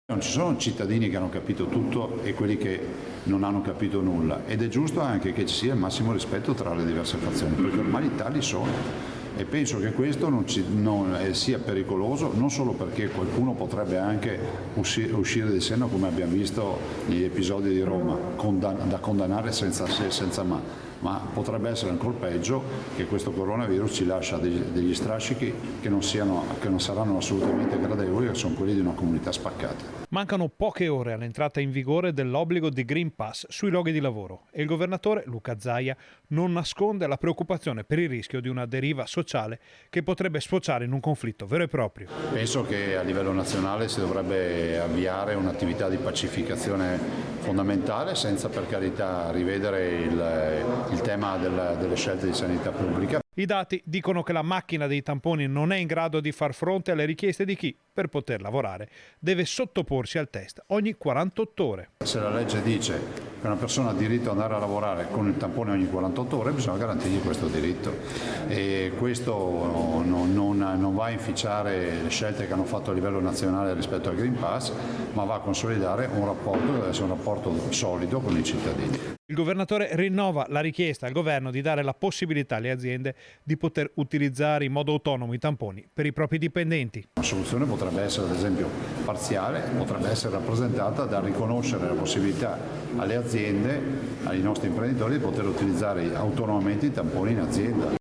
Non ci sono cittadini che hanno capito tutto e quelli che non hanno capito nulla, ed è giusto anche che ci sia il massimo rispetto tra le diverse fazioni, perché ormai tali sono. E penso che questo sia pericoloso, non solo perché qualcuno potrebbe anche uscire di senno, come abbiamo visto negli episodi di Roma, da condannare senza se e senza ma potrebbe essere ancora peggio, che questo coronavirus ci lascia degli strascichi che non saranno assolutamente gradevoli, che sono quelli di una comunità spaccata. Mancano poche ore all'entrata in vigore dell'obbligo di Green Pass sui luoghi di lavoro e il governatore Luca Zaia non nasconde la preoccupazione per il rischio di una deriva sociale che potrebbe sfociare in un conflitto vero e proprio. Penso che a livello nazionale si dovrebbe avviare un'attività di pacificazione fondamentale, senza per carità rivedere il tema delle scelte di sanità pubblica. I dati dicono che la macchina dei tamponi non è in grado di far fronte alle richieste di chi, per poter lavorare, deve sottoporsi al test ogni 48 ore. Se la legge dice che una persona ha diritto ad andare a lavorare con il tampone ogni 48 ore, bisogna garantirgli questo diritto, e questo non va a inficiare le scelte che hanno fatto a livello nazionale rispetto al Green Pass, ma va a consolidare un rapporto che deve essere un rapporto solido con i cittadini. Il governatore rinnova la richiesta al governo di dare la possibilità alle aziende di poter utilizzare in modo autonomo i tamponi per i propri dipendenti. Una soluzione potrebbe essere ad esempio parziale, potrebbe essere rappresentata da riconoscere la possibilità alle aziende, ai nostri imprenditori, di poter utilizzare autonomamente i tamponi in azienda.